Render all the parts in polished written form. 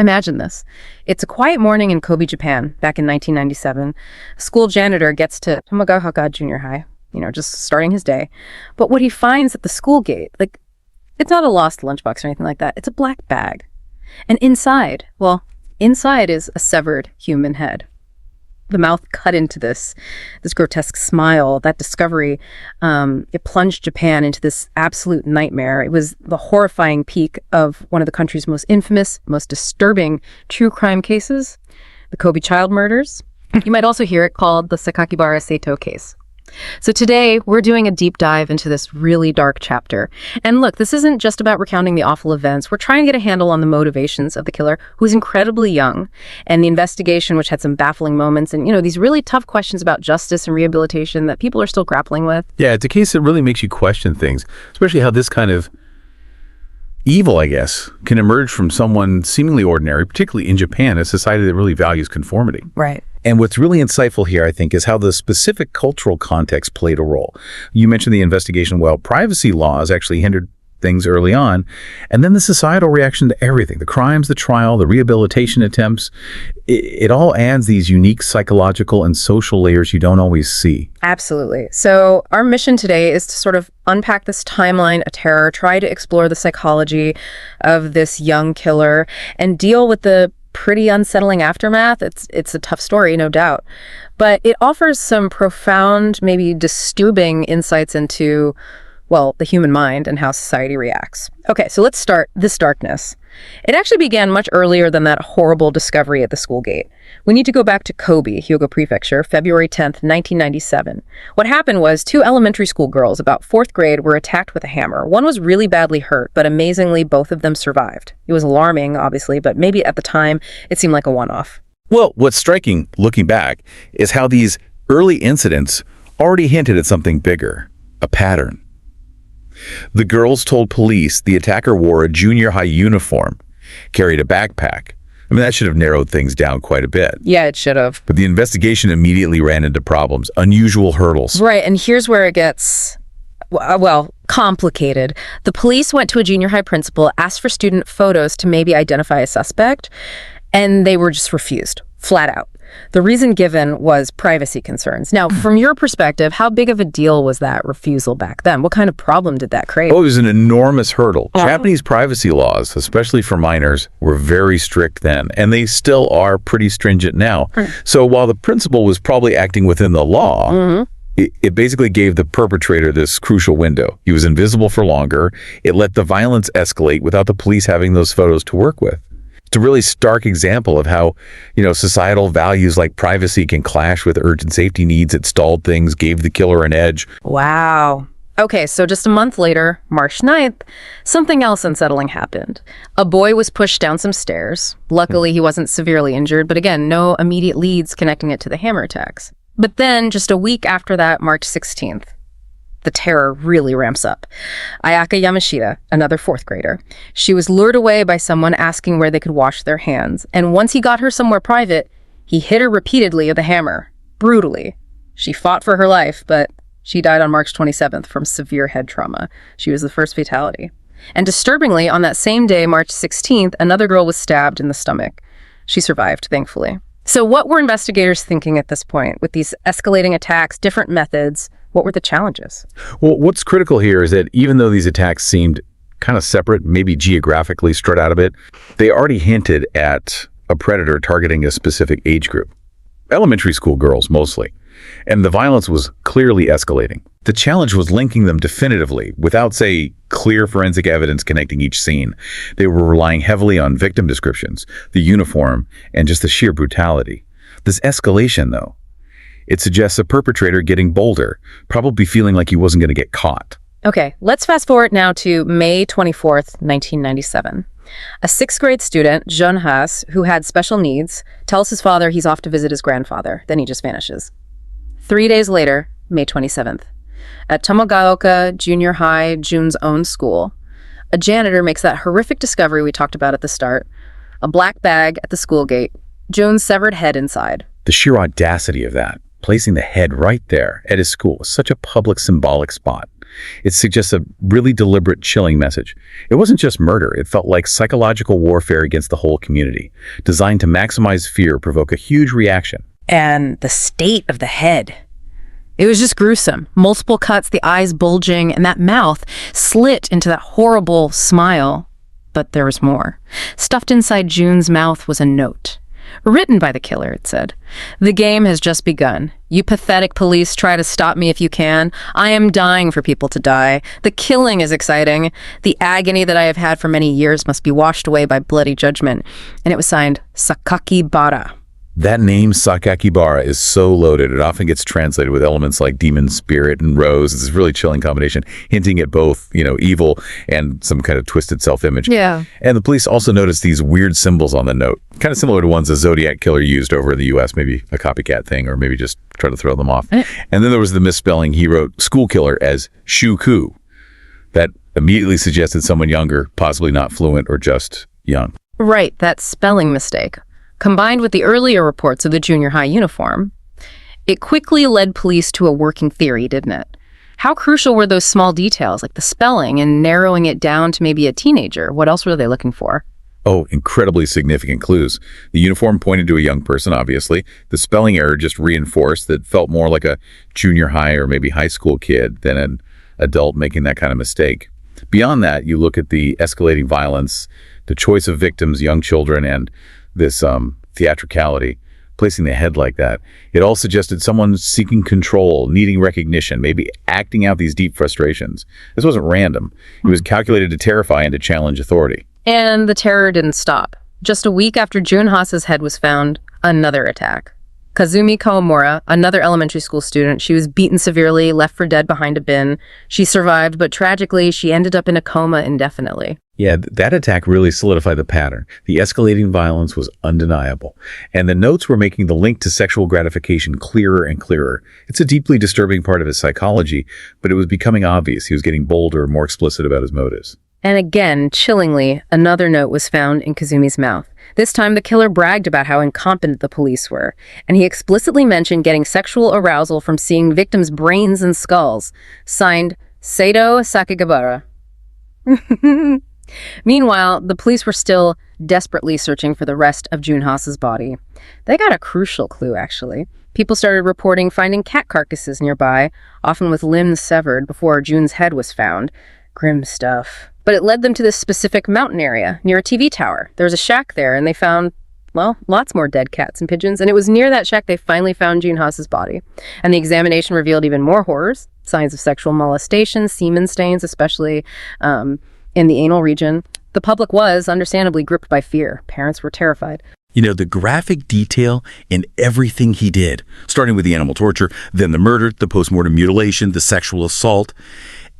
Imagine this. It's a quiet morning in Kobe, Japan, back in 1997. A school janitor gets to Tomagaoka Junior High, just starting his day. But what he finds at the school gate, it's not a lost lunchbox or anything like that. It's a black bag. And inside is a severed human head. The mouth cut into this grotesque smile. That discovery, it plunged Japan into this absolute nightmare. It was the horrifying peak of one of the country's most infamous, most disturbing true crime cases, the Kobe child murders. You might also hear it called the Sakakibara Seito case. So today, we're doing a deep dive into this really dark chapter. And look, this isn't just about recounting the awful events. We're trying to get a handle on the motivations of the killer, who was incredibly young, and the investigation, which had some baffling moments, and, these really tough questions about justice and rehabilitation that people are still grappling with. Yeah, it's a case that really makes you question things, especially how this kind of evil, I guess, can emerge from someone seemingly ordinary, particularly in Japan, a society that really values conformity. Right. And what's really insightful here, I think, is how the specific cultural context played a role. You mentioned the investigation. Well, privacy laws actually hindered things early on. And then the societal reaction to everything, the crimes, the trial, the rehabilitation attempts, it all adds these unique psychological and social layers you don't always see. Absolutely. So our mission today is to sort of unpack this timeline of terror, try to explore the psychology of this young killer, and deal with the pretty unsettling aftermath. It's a tough story, no doubt. But it offers some profound, maybe disturbing insights into, the human mind and how society reacts. Okay, so let's start this darkness. It actually began much earlier than that horrible discovery at the school gate. We need to go back to Kobe, Hyogo Prefecture, February 10th, 1997. What happened was 2 elementary school girls, about 4th grade, were attacked with a hammer. One was really badly hurt, but amazingly, both of them survived. It was alarming, obviously, but maybe at the time, it seemed like a one-off. Well, what's striking, looking back, is how these early incidents already hinted at something bigger, a pattern. The girls told police the attacker wore a junior high uniform, carried a backpack. I mean, that should have narrowed things down quite a bit. Yeah, it should have. But the investigation immediately ran into problems, unusual hurdles. Right, and here's where it gets, complicated. The police went to a junior high principal, asked for student photos to maybe identify a suspect, and they were just refused, flat out. The reason given was privacy concerns. Now, from your perspective, how big of a deal was that refusal back then? What kind of problem did that create? Oh, it was an enormous hurdle. Japanese privacy laws, especially for minors, were very strict then, and they still are pretty stringent now. So while the principal was probably acting within the law, it basically gave the perpetrator this crucial window. He was invisible for longer. It let the violence escalate without the police having those photos to work with. It's a really stark example of how, societal values like privacy can clash with urgent safety needs. It stalled things, gave the killer an edge. Wow. Okay, so just a month later, March 9th, something else unsettling happened. A boy was pushed down some stairs. Luckily, he wasn't severely injured, but again, no immediate leads connecting it to the hammer attacks. But then, just a week after that, March 16th, the terror really ramps up. Ayaka Yamashita, another 4th grader. She was lured away by someone asking where they could wash their hands. And once he got her somewhere private, he hit her repeatedly with a hammer, brutally. She fought for her life, but she died on March 27th from severe head trauma. She was the first fatality. And disturbingly, on that same day, March 16th, another girl was stabbed in the stomach. She survived, thankfully. So what were investigators thinking at this point with these escalating attacks, different methods? What were the challenges? Well, what's critical here is that even though these attacks seemed kind of separate, maybe geographically spread out a bit, they already hinted at a predator targeting a specific age group. Elementary school girls, mostly. And the violence was clearly escalating. The challenge was linking them definitively, without, say, clear forensic evidence connecting each scene. They were relying heavily on victim descriptions, the uniform, and just the sheer brutality. This escalation, though, it suggests a perpetrator getting bolder, probably feeling like he wasn't going to get caught. Okay, let's fast forward now to May 24th, 1997. A 6th grade student, Jun Haas, who had special needs, tells his father he's off to visit his grandfather. Then he just vanishes. 3 days later, May 27th, at Tomagaoka Junior High, Jun's own school, a janitor makes that horrific discovery we talked about at the start, a black bag at the school gate, Jun's severed head inside. The sheer audacity of that, placing the head right there at his school, was such a public symbolic spot. It suggests a really deliberate, chilling message. It wasn't just murder. It felt like psychological warfare against the whole community, designed to maximize fear, provoke a huge reaction. And the state of the head. It was just gruesome. Multiple cuts, the eyes bulging, and that mouth slit into that horrible smile. But there was more. Stuffed inside June's mouth was a note. Written by the killer, it said. "The game has just begun. You pathetic police, try to stop me if you can. I am dying for people to die. The killing is exciting. The agony that I have had for many years must be washed away by bloody judgment." And it was signed Sakakibara. That name, Sakakibara, is so loaded. It often gets translated with elements like demon spirit and rose. It's this really chilling combination, hinting at both, evil and some kind of twisted self-image. Yeah. And the police also noticed these weird symbols on the note, kind of similar to ones a Zodiac killer used over in the U.S., maybe a copycat thing, or maybe just try to throw them off. And then there was the misspelling. He wrote school killer as Shuku. That immediately suggested someone younger, possibly not fluent or just young. Right, that spelling mistake. Combined with the earlier reports of the junior high uniform, it quickly led police to a working theory, didn't it? How crucial were those small details, like the spelling and narrowing it down to maybe a teenager? What else were they looking for? Oh, incredibly significant clues. The uniform pointed to a young person, obviously. The spelling error just reinforced that felt more like a junior high or maybe high school kid than an adult making that kind of mistake. Beyond that, you look at the escalating violence, the choice of victims, young children, and this theatricality, placing the head like that. It all suggested someone seeking control, needing recognition, maybe acting out these deep frustrations. This wasn't random. It was calculated to terrify and to challenge authority. And the terror didn't stop. Just a week after June Haas's head was found, another attack. Kazumi Kawamura, another elementary school student, she was beaten severely, left for dead behind a bin. She survived, but tragically, she ended up in a coma indefinitely. Yeah, that attack really solidified the pattern. The escalating violence was undeniable, and the notes were making the link to sexual gratification clearer and clearer. It's a deeply disturbing part of his psychology, but it was becoming obvious he was getting bolder, more explicit about his motives. And again, chillingly, another note was found in Kazumi's mouth. This time, the killer bragged about how incompetent the police were, and he explicitly mentioned getting sexual arousal from seeing victims' brains and skulls. Signed, Saito Sakakibara. Meanwhile, the police were still desperately searching for the rest of June Haas's body. They got a crucial clue, actually. People started reporting finding cat carcasses nearby, often with limbs severed before June's head was found. Grim stuff. But it led them to this specific mountain area near a TV tower. There was a shack there, and they found, well, lots more dead cats and pigeons. And it was near that shack they finally found June Haas's body. And the examination revealed even more horrors, signs of sexual molestation, semen stains, especially in the anal region. The public was, understandably, gripped by fear. Parents were terrified. The graphic detail in everything he did, starting with the animal torture, then the murder, the post-mortem mutilation, the sexual assault.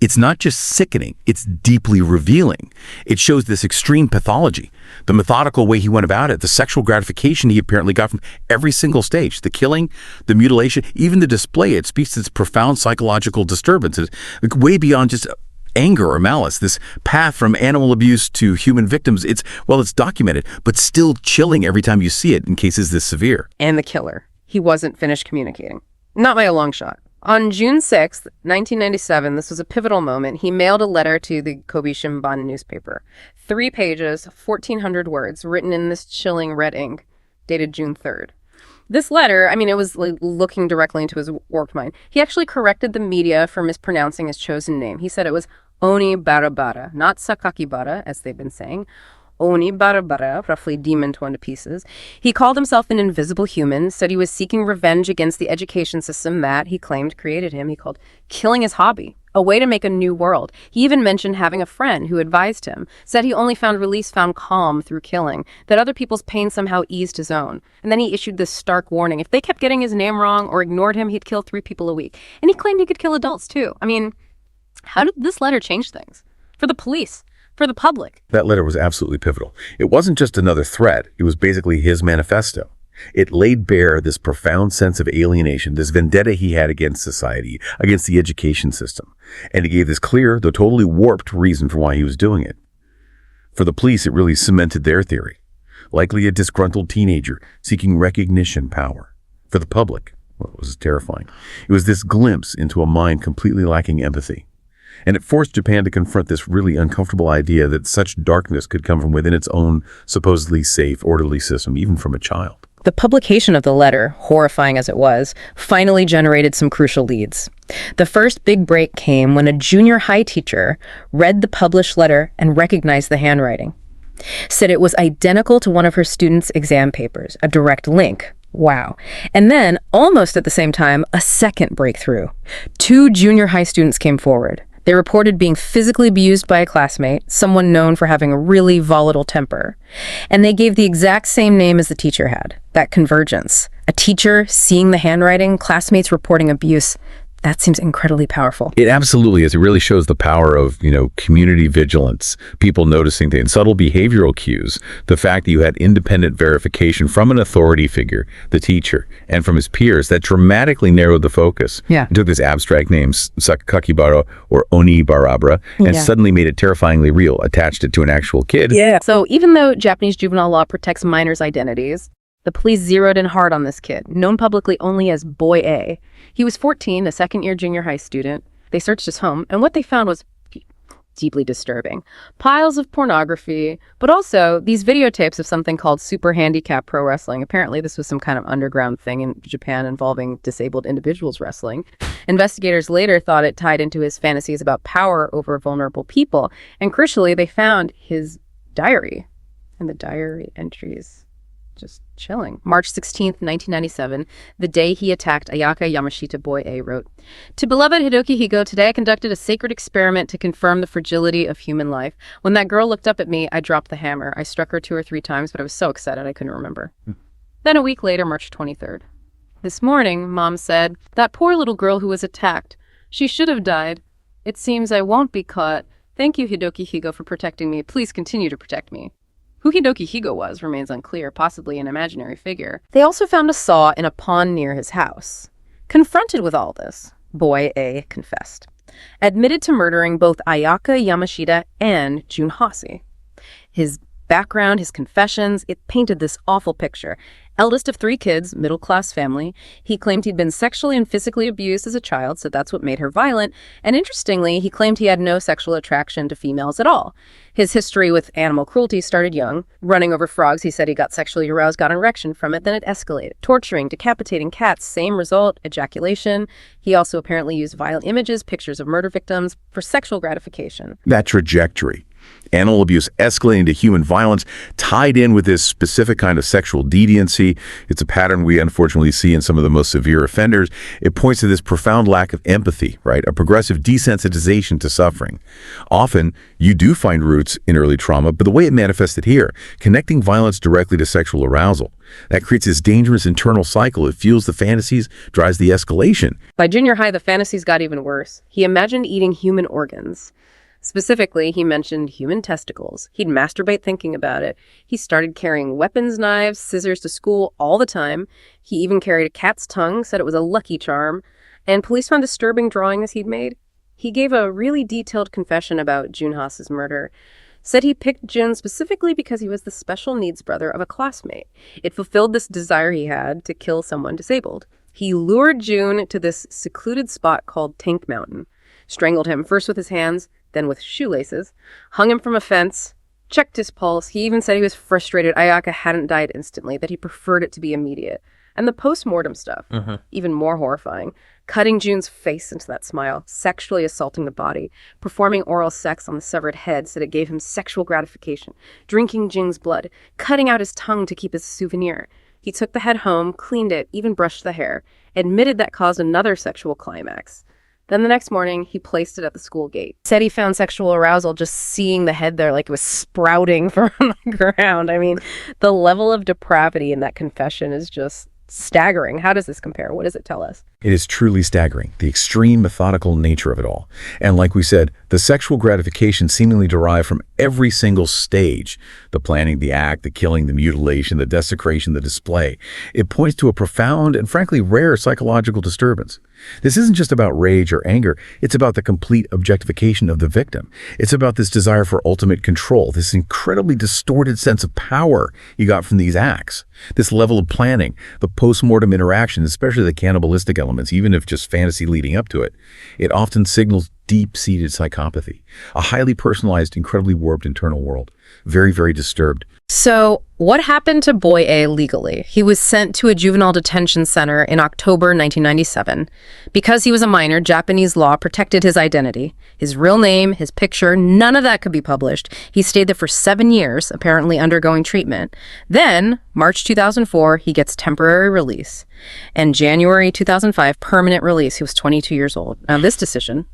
It's not just sickening, it's deeply revealing. It shows this extreme pathology, the methodical way he went about it, the sexual gratification he apparently got from every single stage, the killing, the mutilation, even the display. It speaks to this profound psychological disturbance, way beyond just anger or malice. This path from animal abuse to human victims, it's documented, but still chilling every time you see it in cases this severe. And the killer. He wasn't finished communicating. Not by a long shot. On June 6th, 1997, this was a pivotal moment, he mailed a letter to the Kobe Shimbun newspaper. 3 pages, 1,400 words, written in this chilling red ink, dated June 3rd. This letter, it was like looking directly into his warped mind. He actually corrected the media for mispronouncing his chosen name. He said it was Oni Barabara, not Sakakibara, as they've been saying. Oni Barabara, roughly demon torn to pieces. He called himself an invisible human, said he was seeking revenge against the education system that, he claimed, created him. He called killing his hobby, a way to make a new world. He even mentioned having a friend who advised him, said he only found calm through killing, that other people's pain somehow eased his own. And then he issued this stark warning. If they kept getting his name wrong or ignored him, he'd kill 3 people a week. And he claimed he could kill adults too. How did this letter change things? For the police? For the public? That letter was absolutely pivotal. It wasn't just another threat. It was basically his manifesto. It laid bare this profound sense of alienation, this vendetta he had against society, against the education system. And he gave this clear, though totally warped reason for why he was doing it. For the police, it really cemented their theory. Likely a disgruntled teenager seeking recognition, power. For the public, well, it was terrifying. It was this glimpse into a mind completely lacking empathy. And it forced Japan to confront this really uncomfortable idea that such darkness could come from within its own supposedly safe, orderly system, even from a child. The publication of the letter, horrifying as it was, finally generated some crucial leads. The first big break came when a junior high teacher read the published letter and recognized the handwriting. Said it was identical to one of her students' exam papers, a direct link. Wow. And then, almost at the same time, a second breakthrough. 2 junior high students came forward. They reported being physically abused by a classmate, someone known for having a really volatile temper. And they gave the exact same name as the teacher had, that convergence. A teacher seeing the handwriting, classmates reporting abuse. That seems incredibly powerful. It absolutely is. It really shows the power of, community vigilance, people noticing things, subtle behavioral cues, the fact that you had independent verification from an authority figure, the teacher, and from his peers that dramatically narrowed the focus. Yeah. It took this abstract name, Sakakibara or Onibarabara, and suddenly made it terrifyingly real, attached it to an actual kid. Yeah. So even though Japanese juvenile law protects minors' identities, the police zeroed in hard on this kid, known publicly only as Boy A. He was 14, a second-year junior high student. They searched his home, and what they found was deeply disturbing. Piles of pornography, but also these videotapes of something called Super Handicap Pro Wrestling. Apparently, this was some kind of underground thing in Japan involving disabled individuals wrestling. Investigators later thought it tied into his fantasies about power over vulnerable people, and crucially, they found his diary and the diary entries. Just chilling. March 16th, 1997, the day he attacked Ayaka Yamashita, Boy A wrote, "To beloved Hidoki Higo, today I conducted a sacred experiment to confirm the fragility of human life. When that girl looked up at me, I dropped the hammer. I struck her 2 or 3 times, but I was so excited I couldn't remember." Then a week later, March 23rd. "This morning, Mom said, that poor little girl who was attacked. She should have died. It seems I won't be caught. Thank you, Hidoki Higo, for protecting me. Please continue to protect me." Who Hidoki Higo was remains unclear, possibly an imaginary figure. They also found a saw in a pond near his house. Confronted with all this, Boy A confessed. Admitted to murdering both Ayaka Yamashita and Jun Hase. His background, his confessions, it painted this awful picture. Eldest of 3 kids, middle-class family. He claimed he'd been sexually and physically abused as a child, so that's what made her violent. And interestingly, he claimed he had no sexual attraction to females at all. His history with animal cruelty started young. Running over frogs, he said he got sexually aroused, got an erection from it, then it escalated. Torturing, decapitating cats, same result, ejaculation. He also apparently used violent images, pictures of murder victims, for sexual gratification. That trajectory, animal abuse escalating to human violence, tied in with this specific kind of sexual deviancy. It's a pattern we unfortunately see in some of the most severe offenders. It points to this profound lack of empathy, right? A progressive desensitization to suffering. Often, you do find roots in early trauma, but the way it manifested here, connecting violence directly to sexual arousal, that creates this dangerous internal cycle. It fuels the fantasies, drives the escalation. By junior high, the fantasies got even worse. He imagined eating human organs. Specifically, he mentioned human testicles. He'd masturbate thinking about it. He started carrying weapons, knives, scissors to school all the time. He even carried a cat's tongue, said it was a lucky charm. And police found disturbing drawings he'd made. He gave a really detailed confession about Jun Hase's murder. Said he picked Jun specifically because he was the special needs brother of a classmate. It fulfilled this desire he had to kill someone disabled. He lured Jun to this secluded spot called Tank Mountain, strangled him first with his hands, then with shoelaces, hung him from a fence, checked his pulse. He even said he was frustrated Ayaka hadn't died instantly, that he preferred it to be immediate. And the post-mortem stuff, even more horrifying. Cutting Jun's face into that smile, sexually assaulting the body, performing oral sex on the severed head so that it gave him sexual gratification, drinking Jun's blood, cutting out his tongue to keep as a souvenir. He took the head home, cleaned it, even brushed the hair, admitted that caused another sexual climax. Then the next morning, he placed it at the school gate. Said he found sexual arousal just seeing the head there like it was sprouting from the ground. I mean, the level of depravity in that confession is just staggering. How does this compare? What does it tell us? It is truly staggering, the extreme methodical nature of it all. And like we said, the sexual gratification seemingly derived from every single stage, the planning, the act, the killing, the mutilation, the desecration, the display. It points to a profound and frankly rare psychological disturbance. This isn't just about rage or anger. It's about the complete objectification of the victim. It's about this desire for ultimate control, this incredibly distorted sense of power you got from these acts, this level of planning, the post-mortem interaction, especially the cannibalistic element. elements, even if just fantasy leading up to it, it often signals deep-seated psychopathy, a highly personalized, incredibly warped internal world. Very, very disturbed. So what happened to Boy A legally? He was sent to a juvenile detention center in October 1997. Because he was a minor, Japanese law protected his identity. His real name, his picture, none of that could be published. He stayed there for 7 years, apparently undergoing treatment. Then, March 2004, he gets temporary release. And January 2005, permanent release. He was 22 years old. Now, this decision,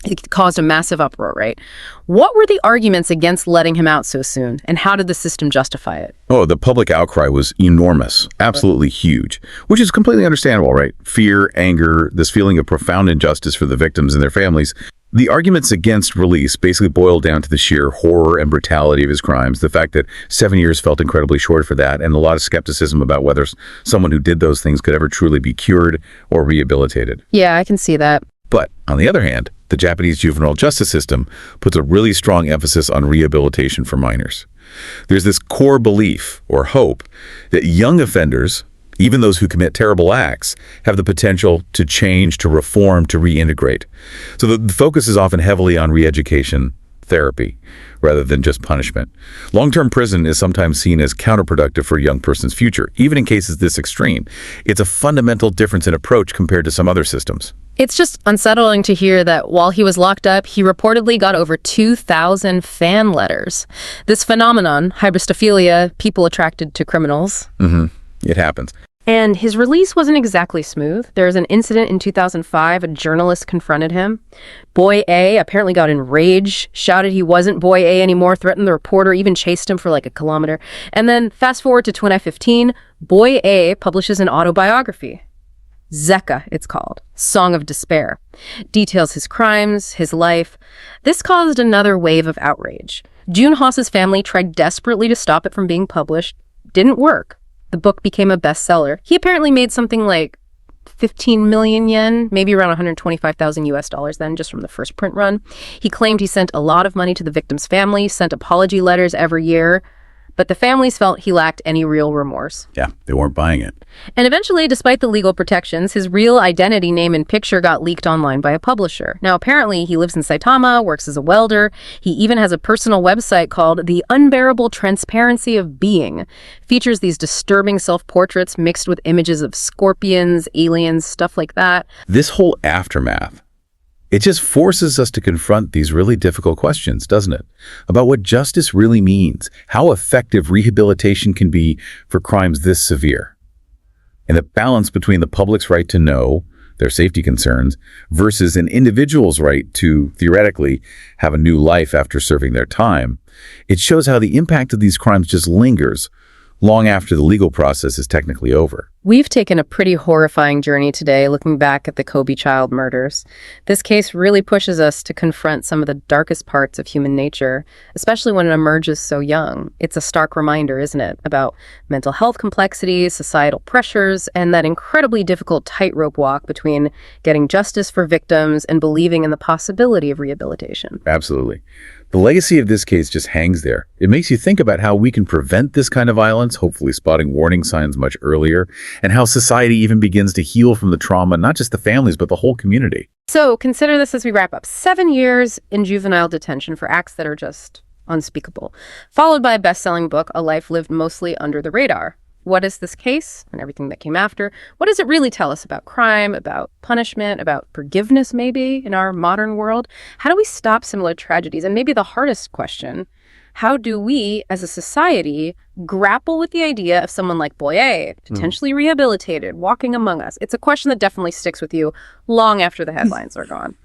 it caused a massive uproar, right? What were the arguments against letting him out so soon, and how did the system justify it? Oh, the public outcry was enormous, absolutely huge, which is completely understandable, right? Fear, anger, this feeling of profound injustice for the victims and their families. The arguments against release basically boiled down to the sheer horror and brutality of his crimes, the fact that 7 years felt incredibly short for that, and a lot of skepticism about whether someone who did those things could ever truly be cured or rehabilitated. Yeah, I can see that. But on the other hand, the Japanese juvenile justice system puts a really strong emphasis on rehabilitation for minors. There's this core belief or hope that young offenders, even those who commit terrible acts, have the potential to change, to reform, to reintegrate. So the focus is often heavily on re-education therapy rather than just punishment. Long-term prison is sometimes seen as counterproductive for a young person's future, even in cases this extreme. It's a fundamental difference in approach compared to some other systems. It's just unsettling to hear that while he was locked up, he reportedly got over 2,000 fan letters. This phenomenon, hybristophilia, people attracted to criminals. It happens. And his release wasn't exactly smooth. There was an incident in 2005. A journalist confronted him. Boy A apparently got enraged, shouted he wasn't Boy A anymore, threatened the reporter, even chased him for like a kilometer. And then fast forward to 2015, Boy A publishes an autobiography. Zeka, it's called, Song of Despair. Details his crimes, his life. This caused another wave of outrage. Jun Haas's family tried desperately to stop it from being published. Didn't work. The book became a bestseller. He apparently made something like 15 million yen, maybe around 125,000 US dollars then, just from the first print run. He claimed he sent a lot of money to the victim's family, sent apology letters every year, but the families felt he lacked any real remorse. Yeah, they weren't buying it. And eventually, despite the legal protections, his real identity, name, and picture got leaked online by a publisher. Now, apparently, he lives in Saitama, works as a welder. He even has a personal website called The Unbearable Transparency of Being. Features these disturbing self-portraits mixed with images of scorpions, aliens, stuff like that. This whole aftermath, it just forces us to confront these really difficult questions, doesn't it? About what justice really means, how effective rehabilitation can be for crimes this severe, and the balance between the public's right to know their safety concerns versus an individual's right to, theoretically, have a new life after serving their time. It shows how the impact of these crimes just lingers long after the legal process is technically over. We've taken a pretty horrifying journey today looking back at the Kobe child murders. This case really pushes us to confront some of the darkest parts of human nature, especially when it emerges so young. It's a stark reminder, isn't it, about mental health complexities, societal pressures, and that incredibly difficult tightrope walk between getting justice for victims and believing in the possibility of rehabilitation. Absolutely. The legacy of this case just hangs there. It makes you think about how we can prevent this kind of violence, hopefully spotting warning signs much earlier, and how society even begins to heal from the trauma, not just the families, but the whole community. So consider this as we wrap up. 7 years in juvenile detention for acts that are just unspeakable, followed by a best-selling book, A Life Lived Mostly Under the Radar. What is this case and everything that came after? What does it really tell us about crime, about punishment, about forgiveness maybe in our modern world? How do we stop similar tragedies? And maybe the hardest question, how do we as a society grapple with the idea of someone like Boy A, potentially rehabilitated, walking among us? It's a question that definitely sticks with you long after the headlines are gone.